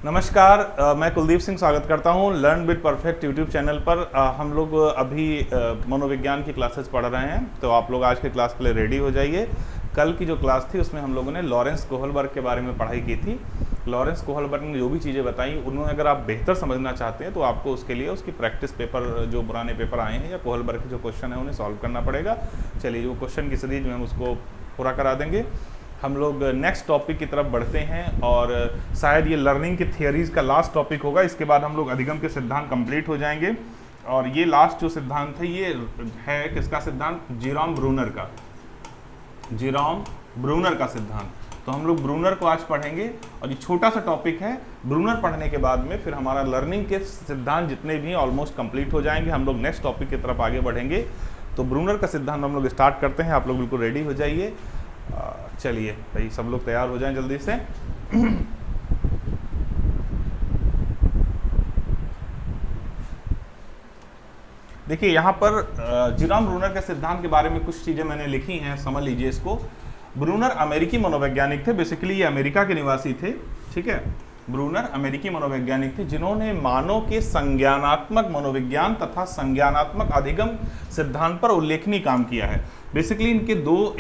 नमस्कार, मैं कुलदीप सिंह स्वागत करता हूं learn with perfect YouTube channel पर। हम लोग अभी मनोविज्ञान की क्लासेस पढ़ रहे हैं, तो आप लोग आज के क्लास के लिए रेडी हो जाइए। कल की जो क्लास थी उसमें हम लोगों ने लॉरेंस कोहलबर्ग के बारे में पढ़ाई की थी। लॉरेंस कोहलबर्ग ने जो भी चीज़ें बताई उन्होंने अगर आप बेहतर समझना चाहते हैं तो आपको उसके लिए उसकी प्रैक्टिस पेपर, जो पुराने पेपर आए हैं या कोहलबर्ग के जो क्वेश्चन है उन्हें सॉल्व करना पड़ेगा। चलिए, जो क्वेश्चन की सीरीज में हम उसको पूरा करा देंगे। हम लोग नेक्स्ट टॉपिक की तरफ बढ़ते हैं और शायद ये लर्निंग की थियरीज का लास्ट टॉपिक होगा। इसके बाद हम लोग अधिगम के सिद्धांत कंप्लीट हो जाएंगे। और ये लास्ट जो सिद्धांत है ये है किसका सिद्धांत? जेरोम ब्रूनर का। जेरोम ब्रूनर का सिद्धांत। तो हम लोग ब्रूनर को आज पढ़ेंगे और ये छोटा सा टॉपिक है। ब्रूनर पढ़ने के बाद में फिर हमारा लर्निंग के सिद्धांत जितने भी हैं ऑलमोस्ट कंप्लीट हो जाएंगे। हम लोग नेक्स्ट टॉपिक की तरफ आगे बढ़ेंगे। तो ब्रूनर का सिद्धांत हम लोग स्टार्ट करते हैं। आप लोग बिल्कुल रेडी हो जाइए। चलिए भाई, सब लोग तैयार हो जाएं जल्दी से। देखिए, यहाँ पर जेरोम ब्रूनर के सिद्धांत के बारे में कुछ चीज़ें मैंने लिखी हैं, समझ लीजिए इसको। ब्रूनर अमेरिकी मनोवैज्ञानिक थे, बेसिकली ये अमेरिका के निवासी थे, ठीक है। ब्रूनर अमेरिकी मनोवैज्ञानिक थे जिन्होंने मानव के संज्ञानात्मक मनोविज्ञान तथा संज्ञानात्मक अधिगम सिद्धांत पर उल्लेखनीय काम किया है। बेसिकली इनके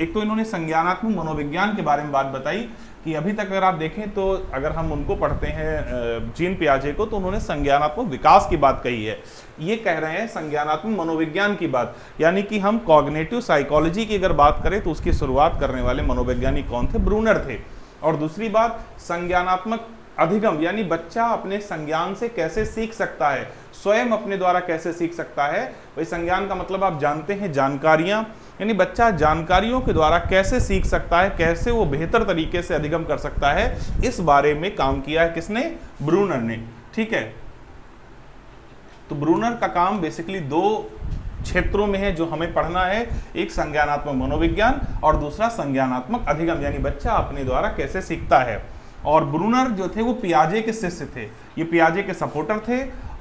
एक तो इन्होंने संज्ञानात्मक मनोविज्ञान के बारे में बात बताई कि अभी तक अगर आप देखें तो अगर हम उनको पढ़ते हैं जीन पियाजे को, तो उन्होंने संज्ञानात्मक विकास की बात कही है। ये कह रहे हैं संज्ञानात्मक मनोविज्ञान की बात, यानी कि हम कॉग्निटिव साइकोलॉजी की अगर बात करें तो उसकी शुरुआत करने वाले मनोवैज्ञानिक कौन थे? ब्रूनर थे। और दूसरी बात, संज्ञानात्मक अधिगम यानी बच्चा अपने संज्ञान से कैसे सीख सकता है, स्वयं अपने द्वारा कैसे सीख सकता है। भाई, संज्ञान का मतलब आप जानते हैं जानकारियां, यानी बच्चा जानकारियों के द्वारा कैसे सीख सकता है, कैसे वो बेहतर तरीके से अधिगम कर सकता है, इस बारे में काम किया है किसने? ब्रूनर ने, ठीक है। तो ब्रूनर का काम बेसिकली दो क्षेत्रों में है जो हमें पढ़ना है। एक संज्ञानात्मक मनोविज्ञान और दूसरा संज्ञानात्मक अधिगम, यानी बच्चा अपने द्वारा कैसे सीखता है। और ब्रूनर जो थे वो पियाजे के शिष्य थे, ये पियाजे के सपोर्टर थे।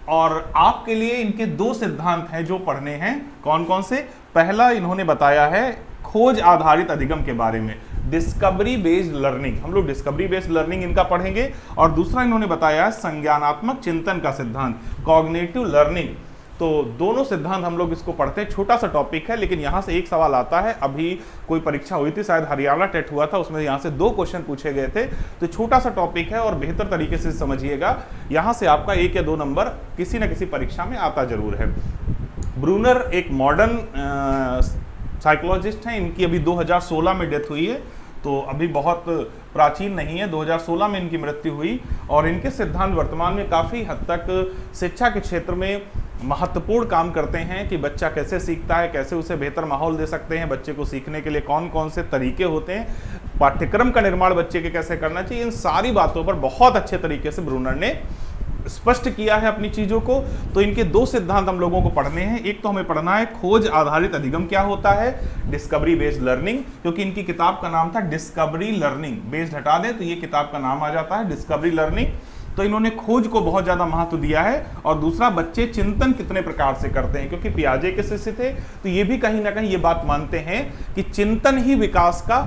और आपके लिए इनके दो सिद्धांत हैं जो पढ़ने हैं। कौन कौन से? पहला इन्होंने बताया है खोज आधारित अधिगम के बारे में, डिस्कवरी बेस्ड लर्निंग। हम लोग डिस्कवरी बेस्ड लर्निंग इनका पढ़ेंगे। और दूसरा इन्होंने बताया है संज्ञानात्मक चिंतन का सिद्धांत, कॉग्निटिव लर्निंग। तो दोनों सिद्धांत हम लोग इसको पढ़ते हैं। छोटा सा टॉपिक है, लेकिन यहाँ से एक सवाल आता है। अभी कोई परीक्षा हुई थी, शायद हरियाणा टेट हुआ था, उसमें यहाँ से 2 क्वेश्चन पूछे गए थे। तो छोटा सा टॉपिक है और बेहतर तरीके से समझिएगा। यहाँ से आपका 1 या 2 नंबर किसी न किसी परीक्षा में आता जरूर है। ब्रूनर एक मॉडर्न साइकोलॉजिस्ट हैं। इनकी अभी 2016 में डेथ हुई है, तो अभी बहुत प्राचीन नहीं है। 2016 में इनकी मृत्यु हुई। और इनके सिद्धांत वर्तमान में काफ़ी हद तक शिक्षा के क्षेत्र में महत्वपूर्ण काम करते हैं कि बच्चा कैसे सीखता है, कैसे उसे बेहतर माहौल दे सकते हैं, बच्चे को सीखने के लिए कौन कौन से तरीके होते हैं, पाठ्यक्रम का निर्माण बच्चे के कैसे करना चाहिए। इन सारी बातों पर बहुत अच्छे तरीके से ब्रूनर ने स्पष्ट किया है अपनी चीज़ों को। तो इनके 2 सिद्धांत हम लोगों को पढ़ने हैं। एक तो हमें पढ़ना है खोज आधारित अधिगम क्या होता है, डिस्कवरी बेस्ड लर्निंग, क्योंकि इनकी किताब का नाम था डिस्कवरी लर्निंग। बेस्ड हटा दें तो ये किताब का नाम आ जाता है डिस्कवरी लर्निंग। तो इन्होंने खोज को बहुत ज़्यादा महत्व दिया है। और दूसरा, बच्चे चिंतन कितने प्रकार से करते हैं, क्योंकि पियाजे के शिष्य थे, तो ये भी कहीं ना कहीं ये बात मानते हैं कि चिंतन ही विकास का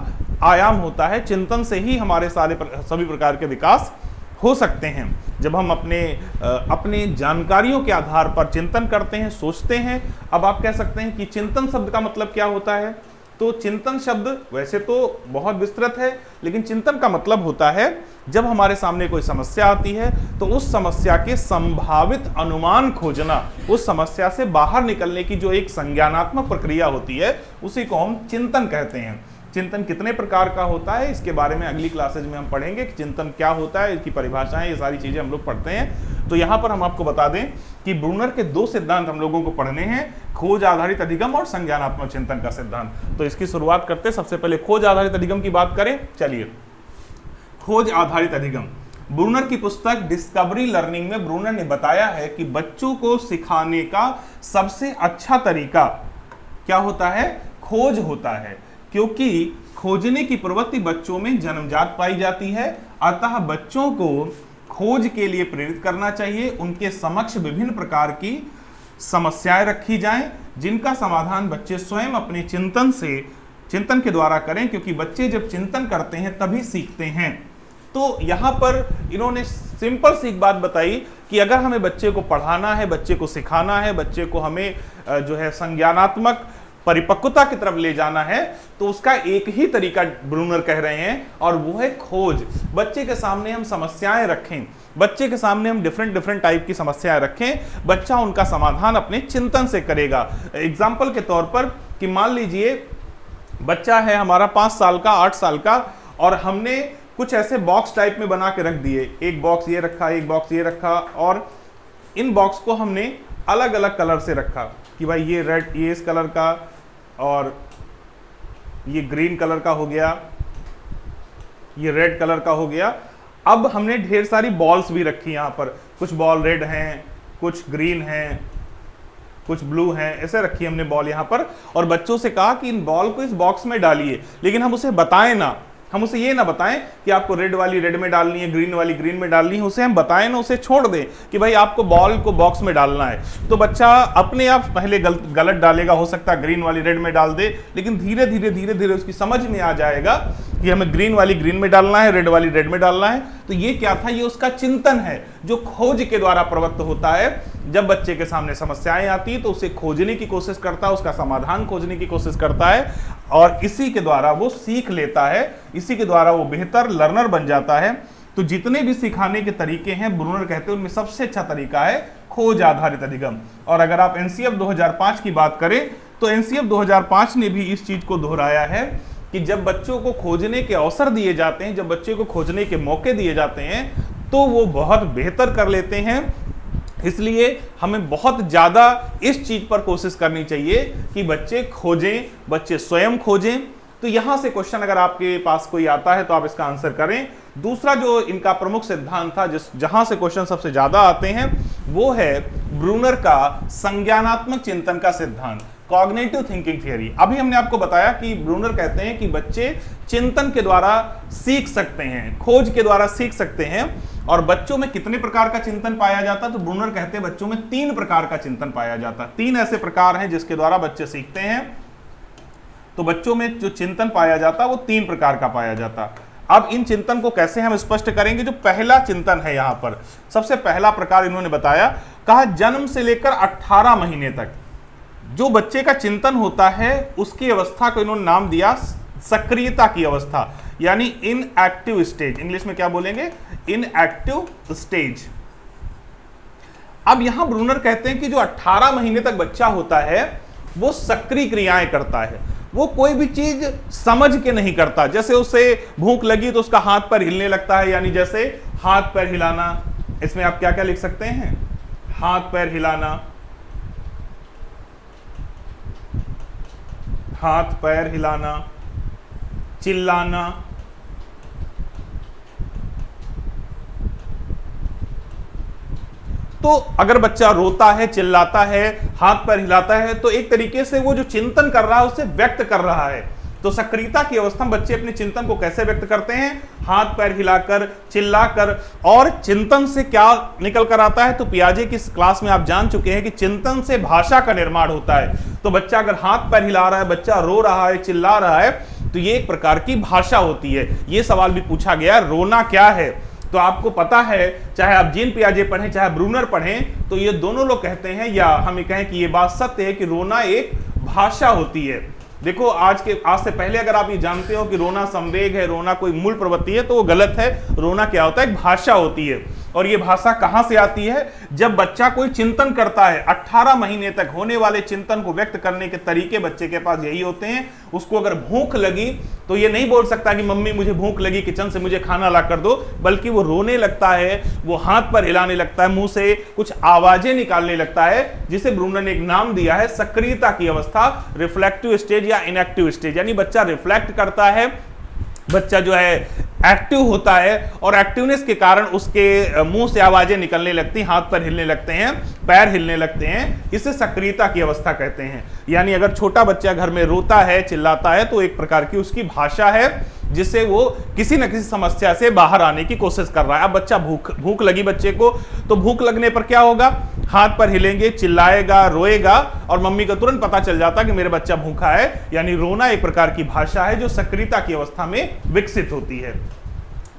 आयाम होता है। चिंतन से ही हमारे सभी प्रकार के विकास हो सकते हैं। जब हम अपने जानकारियों के आधार पर चिंतन करते हैं, सोचते हैं। अब आप कह सकते हैं कि चिंतन शब्द का मतलब क्या होता है? तो चिंतन शब्द वैसे तो बहुत विस्तृत है, लेकिन चिंतन का मतलब होता है जब हमारे सामने कोई समस्या आती है तो उस समस्या के संभावित अनुमान खोजना, उस समस्या से बाहर निकलने की जो एक संज्ञानात्मक प्रक्रिया होती है, उसी को हम चिंतन कहते हैं। चिंतन कितने प्रकार का होता है इसके बारे में अगली क्लासेज में हम पढ़ेंगे कि चिंतन क्या होता है, इसकी परिभाषाएं, ये सारी चीजें हम लोग पढ़ते हैं। तो यहाँ पर हम आपको बता दें कि ब्रूनर के 2 सिद्धांत हम लोगों को पढ़ने हैं, खोज आधारित अधिगम और संज्ञानात्मक चिंतन का सिद्धांत। तो इसकी शुरुआत करते हैं। सबसे पहले खोज आधारित अधिगम की बात करें। चलिए, खोज आधारित अधिगम, ब्रूनर की पुस्तक डिस्कवरी लर्निंग में ब्रूनर ने बताया है कि बच्चों को सिखाने का सबसे अच्छा तरीका क्या होता है? खोज होता है, क्योंकि खोजने की प्रवृत्ति बच्चों में जन्मजात पाई जाती है। अतः बच्चों को खोज के लिए प्रेरित करना चाहिए। उनके समक्ष विभिन्न प्रकार की समस्याएं रखी जाएं, जिनका समाधान बच्चे स्वयं अपने चिंतन के द्वारा करें, क्योंकि बच्चे जब चिंतन करते हैं तभी सीखते हैं। तो यहां पर इन्होंने सिंपल सी एक बात बताई कि अगर हमें बच्चे को पढ़ाना है, बच्चे को सिखाना है, बच्चे को हमें जो है संज्ञानात्मक परिपक्वता की तरफ ले जाना है, तो उसका एक ही तरीका ब्रूनर कह रहे हैं, और वो है खोज। बच्चे के सामने हम समस्याएं रखें, बच्चे के सामने हम डिफरेंट टाइप की समस्याएं रखें, बच्चा उनका समाधान अपने चिंतन से करेगा। एग्जाम्पल के तौर पर कि मान लीजिए बच्चा है हमारा 5 साल का, 8 साल का, और हमने कुछ ऐसे बॉक्स टाइप में बना के रख दिए, एक बॉक्स ये रखा, एक बॉक्स ये रखा, और इन बॉक्स को हमने अलग अलग कलर से रखा कि भाई ये रेड, ये इस कलर का, और ये ग्रीन कलर का हो गया, ये रेड कलर का हो गया। अब हमने ढेर सारी बॉल्स भी रखी यहां पर, कुछ बॉल रेड हैं, कुछ ग्रीन हैं, कुछ ब्लू हैं, ऐसे रखी हमने बॉल यहां पर, और बच्चों से कहा कि इन बॉल को इस बॉक्स में डालिए, लेकिन हम उसे बताएं ना, हम उसे ये ना बताएं कि आपको रेड वाली रेड में डालनी है, ग्रीन वाली ग्रीन में डालनी है, उसे हम बताएं ना, उसे छोड़ दें कि भाई आपको बॉल को बॉक्स में डालना है। तो बच्चा अपने आप पहले गलत डालेगा, हो सकता है ग्रीन वाली रेड में डाल दे, लेकिन धीरे धीरे उसकी समझ में आ जाएगा कि हमें ग्रीन वाली ग्रीन में डालना है, रेड वाली रेड में डालना है। तो ये क्या था, ये उसका चिंतन है जो खोज के द्वारा प्रवृत्त होता है। जब बच्चे के सामने समस्याएं आती है तो उसे खोजने की कोशिश करता है, उसका समाधान खोजने की कोशिश करता है, और इसी के द्वारा वो सीख लेता है, इसी के द्वारा वो बेहतर लर्नर बन जाता है। तो जितने भी सिखाने के तरीके हैं ब्रूनर कहते हैं उनमें सबसे अच्छा तरीका है खोज आधारित अधिगम। और अगर आप एनसीएफ 2005 की बात करें तो एनसीएफ 2005 ने भी इस चीज को दोहराया है कि जब बच्चों को खोजने के अवसर दिए जाते हैं, जब बच्चे को खोजने के मौके दिए जाते हैं, तो वो बहुत बेहतर कर लेते हैं। इसलिए हमें बहुत ज्यादा इस चीज पर कोशिश करनी चाहिए कि बच्चे खोजें, बच्चे स्वयं खोजें। तो यहां से क्वेश्चन अगर आपके पास कोई आता है तो आप इसका आंसर करें। दूसरा जो इनका प्रमुख सिद्धांत था, जहां से क्वेश्चन सबसे ज्यादा आते हैं, वो है ब्रूनर का संज्ञानात्मक चिंतन का सिद्धांत, कॉग्निटिव थिंकिंग थियरी। अभी हमने आपको बताया कि ब्रूनर कहते हैं कि बच्चे चिंतन के द्वारा सीख सकते हैं, खोज के द्वारा सीख सकते हैं। और बच्चों में कितने प्रकार का चिंतन पाया जाता है, तो ब्रूनर कहते हैं बच्चों में 3 प्रकार का चिंतन पाया जाता है। 3 ऐसे प्रकार हैं जिसके द्वारा बच्चे सीखते हैं। तो बच्चों में जो चिंतन पाया जाता है वो 3 प्रकार का पाया जाता। अब इन चिंतन को कैसे हम स्पष्ट करेंगे। जो पहला चिंतन है, यहां पर सबसे पहला प्रकार इन्होंने बताया, कहा जन्म से लेकर 18 महीने तक जो बच्चे का चिंतन होता है उसकी अवस्था को इन्होंने नाम दिया सक्रियता की अवस्था, यानी इन एक्टिव स्टेज। इंग्लिश में क्या बोलेंगे, इन एक्टिव स्टेज। अब यहां ब्रूनर कहते हैं कि जो 18 महीने तक बच्चा होता है वो सक्रिय क्रियाएं करता है, वो कोई भी चीज समझ के नहीं करता। जैसे उसे भूख लगी तो उसका हाथ पैर हिलने लगता है, यानी जैसे हाथ पैर हिलाना, इसमें आप क्या क्या लिख सकते हैं, हाथ पैर हिलाना, हाथ पैर हिलाना, चिल्लाना, तो अगर बच्चा रोता है, चिल्लाता है, हाथ पैर हिलाता है, तो एक तरीके से वो जो चिंतन कर रहा है उसे व्यक्त कर रहा है। तो सक्रियता की अवस्था में बच्चे अपने चिंतन को कैसे व्यक्त करते हैं, हाथ पैर हिलाकर, चिल्लाकर। और चिंतन से क्या निकल कर आता है, तो पियाजे की क्लास में आप जान चुके हैं कि चिंतन से भाषा का निर्माण होता है। तो बच्चा अगर हाथ पैर हिला रहा है, बच्चा रो रहा है, चिल्ला रहा है, तो ये एक प्रकार की भाषा होती है। ये सवाल भी पूछा गया, रोना क्या है। तो आपको पता है, चाहे आप जीन पियाजे पढ़ें, चाहे ब्रूनर पढ़ें, तो ये दोनों लोग कहते हैं, या हमें कहें कि ये बात सत्य है कि रोना एक भाषा होती है। देखो आज से पहले अगर आप ये जानते हो कि रोना संवेग है, रोना कोई मूल प्रवृत्ति है, तो वो गलत है। रोना क्या होता है, एक भाषा होती है। और ये भाषा कहां से आती है, जब बच्चा कोई चिंतन करता है। 18 महीने तक होने वाले चिंतन को व्यक्त करने के तरीके बच्चे के पास यही होते हैं। उसको अगर भूख लगी तो ये नहीं बोल सकता कि मम्मी मुझे भूख लगी, किचन से मुझे खाना ला कर दो, बल्कि वो रोने लगता है, वो हाथ पर हिलाने लगता है, मुंह से कुछ आवाजें निकालने लगता है, जिसे ब्रूनर ने एक नाम दिया है सक्रियता की अवस्था, रिफ्लेक्टिव स्टेज या इनएक्टिव स्टेज। यानी बच्चा रिफ्लेक्ट करता है, बच्चा जो है एक्टिव होता है, और एक्टिवनेस के कारण उसके मुंह से आवाजें निकलने लगती, हाथ पैर हिलने लगते हैं, पैर हिलने लगते हैं। इसे सक्रियता की अवस्था कहते हैं। यानी अगर छोटा बच्चा घर में रोता है, चिल्लाता है, तो एक प्रकार की उसकी भाषा है जिससे वो किसी न किसी समस्या से बाहर आने की कोशिश कर रहा है। अब बच्चा भूख लगी बच्चे को, तो भूख लगने पर क्या होगा, हाथ पर हिलेंगे, चिल्लाएगा, रोएगा, और मम्मी को तुरंत पता चल जाता कि मेरा बच्चा भूखा है। यानी रोना एक प्रकार की भाषा है जो सक्रियता की अवस्था में विकसित होती है।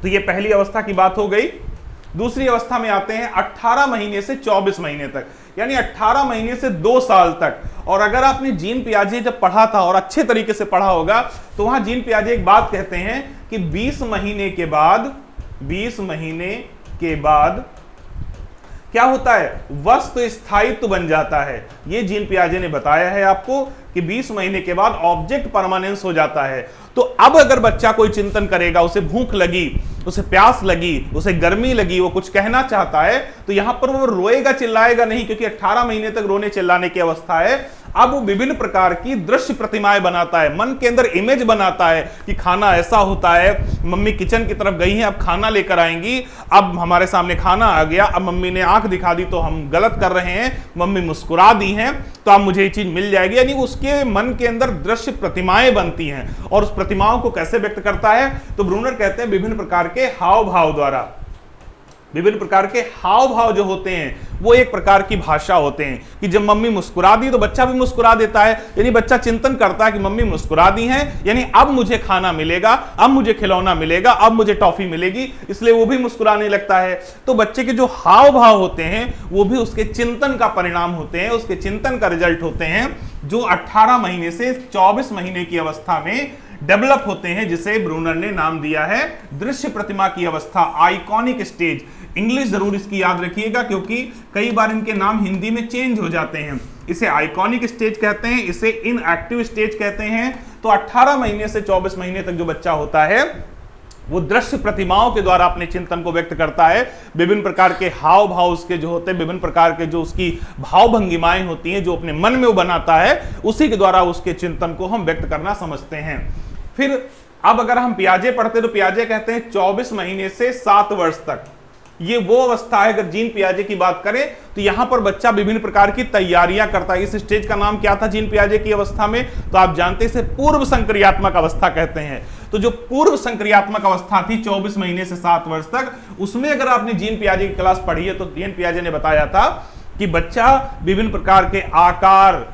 तो ये पहली अवस्था की बात हो गई। दूसरी अवस्था में आते हैं 18 महीने से 24 महीने तक, यानी 18 महीने से 2 साल तक। और अगर आपने जीन पियाजे जब पढ़ा था और अच्छे तरीके से पढ़ा होगा तो वहां जीन पियाजे एक बात कहते हैं कि 20 महीने के बाद क्या होता है, वस्तु स्थायित्व बन जाता है। ये जीन पियाजे ने बताया है आपको कि 20 महीने के बाद ऑब्जेक्ट परमानेंस हो जाता है। तो अब अगर बच्चा कोई चिंतन करेगा, उसे भूख लगी, उसे प्यास लगी, उसे गर्मी लगी, वो कुछ कहना चाहता है, तो यहां पर वो रोएगा चिल्लाएगा नहीं, क्योंकि 18 महीने तक रोने चिल्लाने की अवस्था है। अब वो विभिन्न प्रकार की दृश्य प्रतिमाएं बनाता है, मन के अंदर इमेज बनाता है कि खाना ऐसा होता है, मम्मी किचन की तरफ गई हैं, अब खाना लेकर आएंगी, अब हमारे सामने खाना आ गया, अब मम्मी ने आंख दिखा दी तो हम गलत कर रहे हैं, मम्मी मुस्कुरा दी हैं तो अब मुझे ये चीज मिल जाएगी। यानी उसके मन के अंदर दृश्य प्रतिमाएं बनती हैं। और उस प्रतिमाओं को कैसे व्यक्त करता है, तो ब्रूनर कहते हैं विभिन्न प्रकार के हाव भाव द्वारा। विभिन्न प्रकार के हाव भाव जो होते हैं वो एक प्रकार की भाषा होते हैं कि जब मम्मी मुस्कुरा दी तो बच्चा भी मुस्कुरा देता है, यानी बच्चा चिंतन करता है कि मम्मी मुस्कुरा दी हैं, यानी अब मुझे खाना मिलेगा, अब मुझे खिलौना मिलेगा, अब मुझे टॉफी मिलेगी, इसलिए वो भी मुस्कुराने लगता है। तो बच्चे के जो हाव भाव होते हैं वो भी उसके चिंतन का परिणाम होते हैं, उसके चिंतन का रिजल्ट होते हैं, जो 18 महीने से 24 महीने की अवस्था में डेवलप होते हैं, जिसे ब्रूनर ने नाम दिया है दृश्य प्रतिमा की अवस्था, आइकॉनिक स्टेज। इंग्लिश जरूर इसकी याद रखिएगा क्योंकि कई बार इनके नाम हिंदी में चेंज हो जाते हैं। इसे आइकॉनिक स्टेज कहते हैं, इसे इनएक्टिव स्टेज कहते हैं। तो 18 महीने से 24 महीने तक जो बच्चा होता है वो दृश्य प्रतिमाओं के द्वारा अपने चिंतन को व्यक्त करता है। विभिन्न प्रकार के हाव भाव उसके जो होते हैं, विभिन्न प्रकार के जो उसकी भाव भंगिमाएं होती हैं, जो अपने मन में वो बनाता है, उसी के द्वारा उसके चिंतन को हम व्यक्त करना समझते हैं। फिर अब अगर हम पियाजे पढ़ते तो पियाजे कहते हैं 24 महीने से 7 वर्ष तक, ये वो अवस्था है। अगर जीन पियाजे की बात करें तो यहां पर बच्चा विभिन्न प्रकार की तैयारियां करता है। इस स्टेज का नाम क्या था जीन पियाजे की अवस्था में, तो आप जानते हैं इसे पूर्व संक्रियात्मक अवस्था कहते हैं। तो जो पूर्व संक्रियात्मक अवस्था थी 24 महीने से 7 वर्ष तक, उसमें अगर आपने जीन पियाजे की क्लास पढ़ी है तो जीन पियाजे ने बताया था कि बच्चा विभिन्न प्रकार के आकार,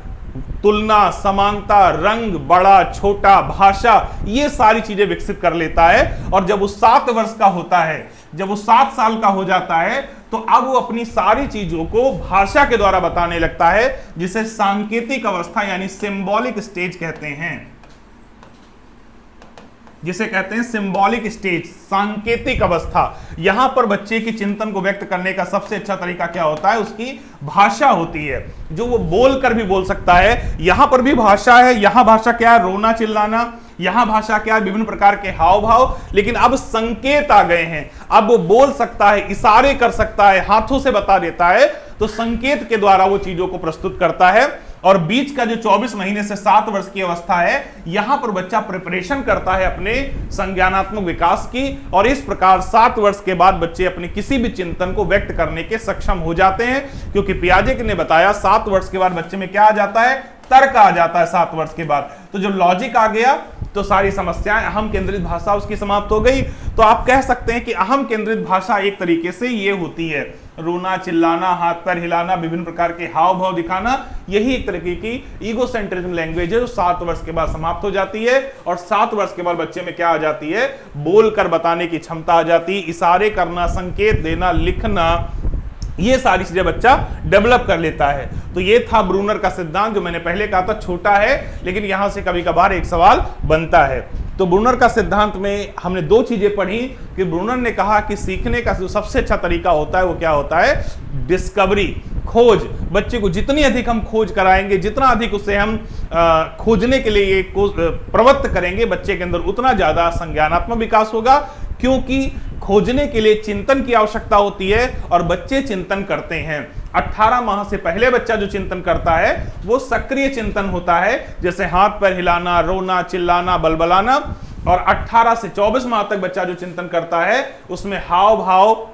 तुलना, समानता, रंग, बड़ा छोटा, भाषा, ये सारी चीजें विकसित कर लेता है। और जब वो 7 वर्ष का होता है, जब वो 7 साल का हो जाता है, तो अब वो अपनी सारी चीजों को भाषा के द्वारा बताने लगता है, जिसे सांकेतिक अवस्था यानी सिंबॉलिक स्टेज कहते हैं, जिसे कहते हैं सिंबॉलिक स्टेज, सांकेतिक अवस्था। यहां पर बच्चे की चिंतन को व्यक्त करने का सबसे अच्छा तरीका क्या होता है, उसकी भाषा होती है, जो वो बोलकर भी बोल सकता है। यहां पर भी भाषा है, यहां भाषा क्या है, रोना चिल्लाना, यहां भाषा क्या है, विभिन्न प्रकार के हाव भाव, लेकिन अब संकेत आ गए हैं। अब वो बोल सकता है, इशारे कर सकता है, हाथों से बता देता है, तो संकेत के द्वारा वो चीजों को प्रस्तुत करता है। और बीच का जो 24 महीने से 7 वर्ष की अवस्था है, यहां पर बच्चा प्रिपरेशन करता है अपने संज्ञानात्मक विकास की, और इस प्रकार 7 वर्ष के बाद बच्चे अपने किसी भी चिंतन को व्यक्त करने के सक्षम हो जाते हैं। क्योंकि पियाजे ने बताया 7 वर्ष के बाद बच्चे में क्या आ जाता है, तर्क आ जाता है 7 वर्ष के बाद। तो जो लॉजिक आ गया तो सारी समस्याएं, अहम केंद्रित भाषा उसकी समाप्त हो गई। तो आप कह सकते हैं कि अहम केंद्रित भाषा एक तरीके से ये होती है, रोना चिल्लाना, हाथ पैर हिलाना, विभिन्न प्रकार के हाव भाव दिखाना, यही एक तरीके की ईगोसेंट्रिज्म लैंग्वेज है जो 7 वर्ष के बाद समाप्त हो जाती है। और 7 वर्ष के बाद बच्चे में क्या आ जाती है, बोलकर बताने की क्षमता आ जाती है, इशारे करना, संकेत देना, लिखना, ये सारी चीजें बच्चा डेवलप कर लेता है। तो ये था ब्रूनर का सिद्धांत, जो मैंने पहले कहा था छोटा है, लेकिन यहां से कभी कभार एक सवाल बनता है। तो ब्रूनर का सिद्धांत में हमने 2 चीजें पढ़ी कि ब्रूनर ने कहा कि सीखने का जो सबसे अच्छा तरीका होता है वो क्या होता है, डिस्कवरी, खोज। बच्चे को जितनी अधिक हम खोज कराएंगे, जितना अधिक उसे हम खोजने के लिए प्रवृत्त करेंगे, बच्चे के अंदर उतना ज्यादा संज्ञानात्मक विकास होगा। क्योंकि खोजने के लिए चिंतन की आवश्यकता होती है और बच्चे चिंतन करते हैं। 18 माह से पहले बच्चा जो चिंतन करता है वो सक्रिय चिंतन होता है, जैसे हाथ पैर हिलाना, रोना चिल्लाना, बलबलाना। और 18 से 24 माह तक बच्चा जो चिंतन करता है उसमें हाव भाव,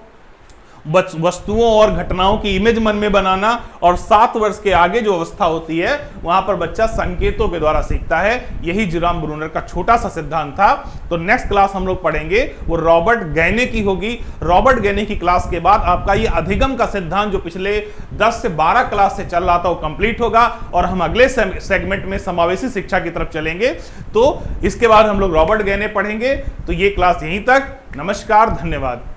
वस्तुओं और घटनाओं की इमेज मन में बनाना। और 7 वर्ष के आगे जो अवस्था होती है वहां पर बच्चा संकेतों के द्वारा सीखता है। यही जेरोम ब्रूनर का छोटा सा सिद्धांत था। तो नेक्स्ट क्लास हम लोग पढ़ेंगे वो रॉबर्ट गैने की होगी। रॉबर्ट गैने की क्लास के बाद आपका ये अधिगम का सिद्धांत जो पिछले 10 से 12 क्लास से चल रहा था वो कंप्लीट होगा, और हम अगले सेगमेंट में समावेशी शिक्षा की तरफ चलेंगे। तो इसके बाद हम लोग रॉबर्ट गैने पढ़ेंगे। तो ये क्लास यहीं तक। नमस्कार, धन्यवाद।